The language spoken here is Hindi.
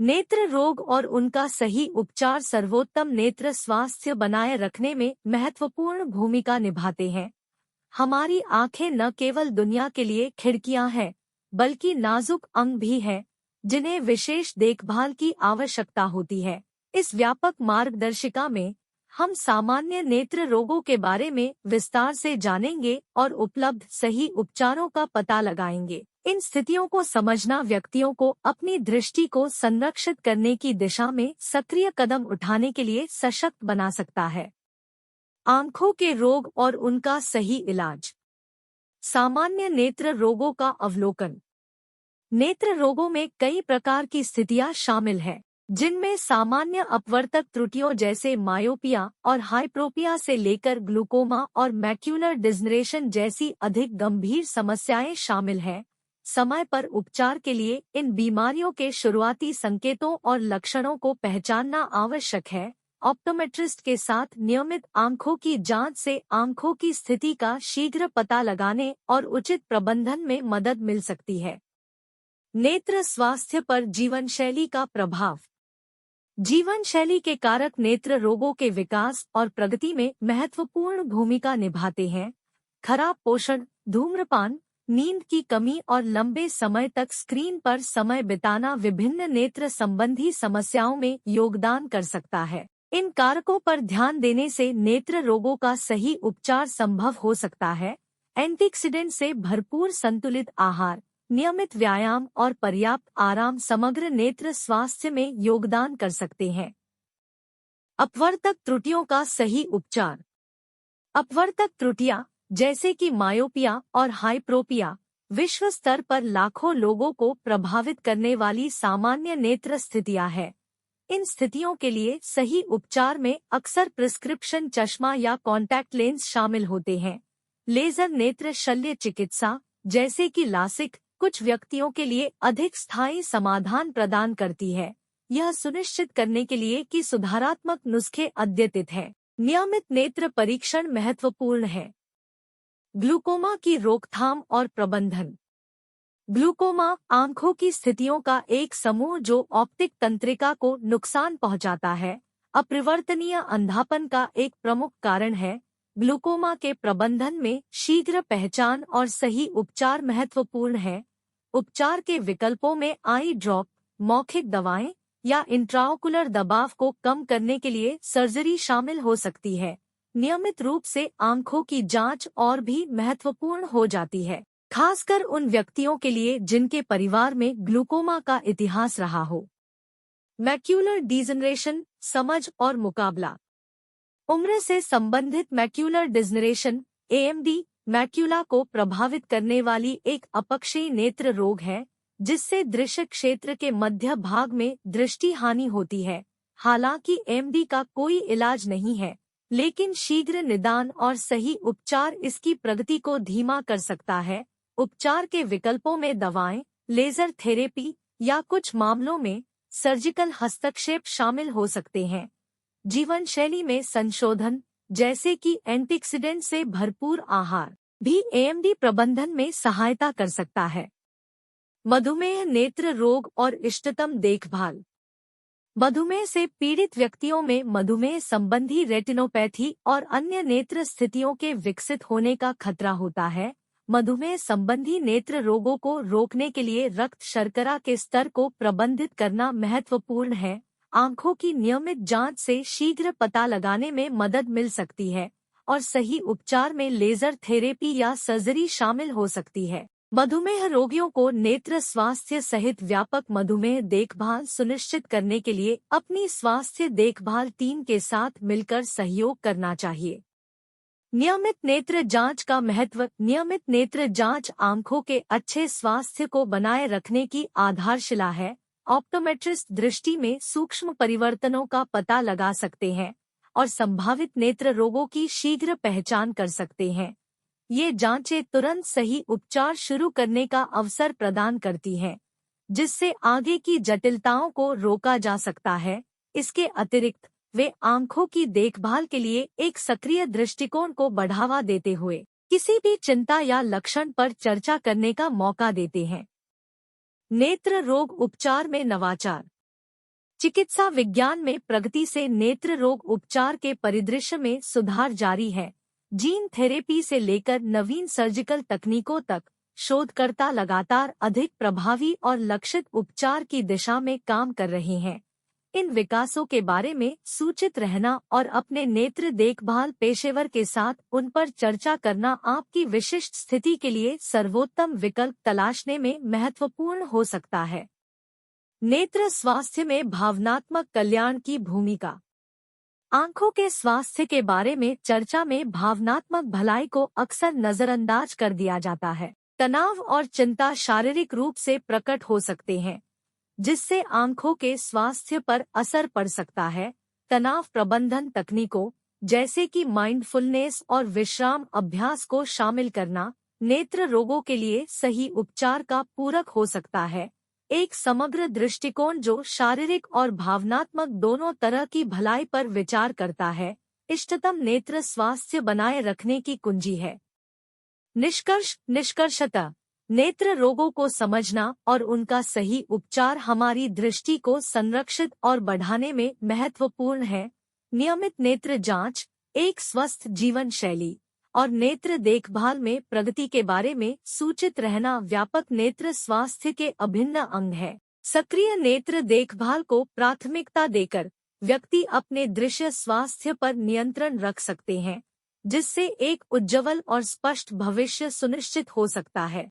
नेत्र रोग और उनका सही उपचार सर्वोत्तम नेत्र स्वास्थ्य बनाए रखने में महत्वपूर्ण भूमिका निभाते हैं। हमारी आंखें न केवल दुनिया के लिए खिड़कियां हैं, बल्कि नाजुक अंग भी हैं, जिन्हें विशेष देखभाल की आवश्यकता होती है। इस व्यापक मार्गदर्शिका में हम सामान्य नेत्र रोगों के बारे में विस्तार से जानेंगे और उपलब्ध सही उपचारों का पता लगाएंगे। इन स्थितियों को समझना व्यक्तियों को अपनी दृष्टि को संरक्षित करने की दिशा में सक्रिय कदम उठाने के लिए सशक्त बना सकता है। आंखों के रोग और उनका सही इलाज। सामान्य नेत्र रोगों का अवलोकन। नेत्र रोगों में कई प्रकार की स्थितियां शामिल हैं, जिनमें सामान्य अपवर्तक त्रुटियों जैसे मायोपिया और हाइप्रोपिया से लेकर ग्लूकोमा और मैक्यूलर डिजनरेशन जैसी अधिक गंभीर समस्याएं शामिल हैं। समय पर उपचार के लिए इन बीमारियों के शुरुआती संकेतों और लक्षणों को पहचानना आवश्यक है। ऑप्टोमेट्रिस्ट के साथ नियमित आंखों की जांच से आंखों की स्थिति का शीघ्र पता लगाने और उचित प्रबंधन में मदद मिल सकती है। नेत्र स्वास्थ्य पर जीवनशैली का प्रभाव। जीवनशैली के कारक नेत्र रोगों के विकास और प्रगति में महत्वपूर्ण भूमिका निभाते हैं। खराब पोषण, धूम्रपान, नींद की कमी और लंबे समय तक स्क्रीन पर समय बिताना विभिन्न नेत्र संबंधी समस्याओं में योगदान कर सकता है। इन कारकों पर ध्यान देने से नेत्र रोगों का सही उपचार संभव हो सकता है। एंटीऑक्सीडेंट से भरपूर संतुलित आहार, नियमित व्यायाम और पर्याप्त आराम समग्र नेत्र स्वास्थ्य में योगदान कर सकते हैं। अपवर्तक त्रुटियों का सही उपचार। अपवर्तक त्रुटियां जैसे कि मायोपिया और हाइप्रोपिया विश्व स्तर पर लाखों लोगों को प्रभावित करने वाली सामान्य नेत्र स्थितियां हैं। इन स्थितियों के लिए सही उपचार में अक्सर प्रिस्क्रिप्शन चश्मा या कॉन्टैक्ट लेंस शामिल होते हैं। लेजर नेत्र शल्य चिकित्सा जैसे कि लासिक कुछ व्यक्तियों के लिए अधिक स्थायी समाधान प्रदान करती है, यह सुनिश्चित करने के लिए कि सुधारात्मक नुस्खे अद्यतित हैं। नियमित नेत्र परीक्षण महत्वपूर्ण है। ग्लूकोमा की रोकथाम और प्रबंधन। ग्लूकोमा आंखों की स्थितियों का एक समूह जो ऑप्टिक तंत्रिका को नुकसान पहुंचाता है, अपरिवर्तनीय अंधापन का एक प्रमुख कारण है। ग्लूकोमा के प्रबंधन में शीघ्र पहचान और सही उपचार महत्वपूर्ण है। उपचार के विकल्पों में आई ड्रॉप, मौखिक दवाएं या इंट्राओकुलर दबाव को कम करने के लिए सर्जरी शामिल हो सकती है। नियमित रूप से आंखों की जांच और भी महत्वपूर्ण हो जाती है, खासकर उन व्यक्तियों के लिए जिनके परिवार में ग्लूकोमा का इतिहास रहा हो। मैक्यूलर डिजनरेशन, समझ और मुकाबला। उम्र से संबंधित मैक्यूलर डिजनरेशन एएमडी मैक्यूला को प्रभावित करने वाली एक अपक्षयी नेत्र रोग है, जिससे दृश्य क्षेत्र के मध्य भाग में दृष्टि हानि होती है। हालांकि एएमडी का कोई इलाज नहीं है, लेकिन शीघ्र निदान और सही उपचार इसकी प्रगति को धीमा कर सकता है। उपचार के विकल्पों में दवाएं, लेजर थेरेपी या कुछ मामलों में सर्जिकल हस्तक्षेप शामिल हो सकते हैं। जीवन शैली में संशोधन जैसे कि एंटीऑक्सीडेंट से भरपूर आहार भी एएमडी प्रबंधन में सहायता कर सकता है। मधुमेह नेत्र रोग और इष्टतम देखभाल। मधुमेह से पीड़ित व्यक्तियों में मधुमेह संबंधी रेटिनोपैथी और अन्य नेत्र स्थितियों के विकसित होने का खतरा होता है। मधुमेह संबंधी नेत्र रोगों को रोकने के लिए रक्त शर्करा के स्तर को प्रबंधित करना महत्वपूर्ण है। आंखों की नियमित जांच से शीघ्र पता लगाने में मदद मिल सकती है और सही उपचार में लेजर थेरेपी या सर्जरी शामिल हो सकती है। मधुमेह रोगियों को नेत्र स्वास्थ्य सहित व्यापक मधुमेह देखभाल सुनिश्चित करने के लिए अपनी स्वास्थ्य देखभाल टीम के साथ मिलकर सहयोग करना चाहिए। नियमित नेत्र जांच का महत्व। नियमित नेत्र जांच आंखों के अच्छे स्वास्थ्य को बनाए रखने की आधारशिला है। ऑप्टोमेट्रिस्ट दृष्टि में सूक्ष्म परिवर्तनों का पता लगा सकते हैं और संभावित नेत्र रोगों की शीघ्र पहचान कर सकते हैं। ये जांचें तुरंत सही उपचार शुरू करने का अवसर प्रदान करती हैं, जिससे आगे की जटिलताओं को रोका जा सकता है। इसके अतिरिक्त वे आंखों की देखभाल के लिए एक सक्रिय दृष्टिकोण को बढ़ावा देते हुए किसी भी चिंता या लक्षण पर चर्चा करने का मौका देते हैं। नेत्र रोग उपचार में नवाचार। चिकित्सा विज्ञान में प्रगति से नेत्र रोग उपचार के परिदृश्य में सुधार जारी है। जीन थेरेपी से लेकर नवीन सर्जिकल तकनीकों तक शोधकर्ता लगातार अधिक प्रभावी और लक्षित उपचार की दिशा में काम कर रहे हैं। इन विकासों के बारे में सूचित रहना और अपने नेत्र देखभाल पेशेवर के साथ उन पर चर्चा करना आपकी विशिष्ट स्थिति के लिए सर्वोत्तम विकल्प तलाशने में महत्वपूर्ण हो सकता है। नेत्र स्वास्थ्य में भावनात्मक कल्याण की भूमिका। आंखों के स्वास्थ्य के बारे में चर्चा में भावनात्मक भलाई को अक्सर नजरअंदाज कर दिया जाता है। तनाव और चिंता शारीरिक रूप से प्रकट हो सकते हैं, जिससे आंखों के स्वास्थ्य पर असर पड़ सकता है। तनाव प्रबंधन तकनीकों जैसे कि माइंडफुलनेस और विश्राम अभ्यास को शामिल करना नेत्र रोगों के लिए सही उपचार का पूरक हो सकता है। एक समग्र दृष्टिकोण जो शारीरिक और भावनात्मक दोनों तरह की भलाई पर विचार करता है, इष्टतम नेत्र स्वास्थ्य बनाए रखने की कुंजी है। निष्कर्षतः नेत्र रोगों को समझना और उनका सही उपचार हमारी दृष्टि को संरक्षित और बढ़ाने में महत्वपूर्ण है। नियमित नेत्र जांच, एक स्वस्थ जीवन शैली और नेत्र देखभाल में प्रगति के बारे में सूचित रहना व्यापक नेत्र स्वास्थ्य के अभिन्न अंग है। सक्रिय नेत्र देखभाल को प्राथमिकता देकर व्यक्ति अपने दृश्य स्वास्थ्य पर नियंत्रण रख सकते हैं, जिससे एक उज्ज्वल और स्पष्ट भविष्य सुनिश्चित हो सकता है।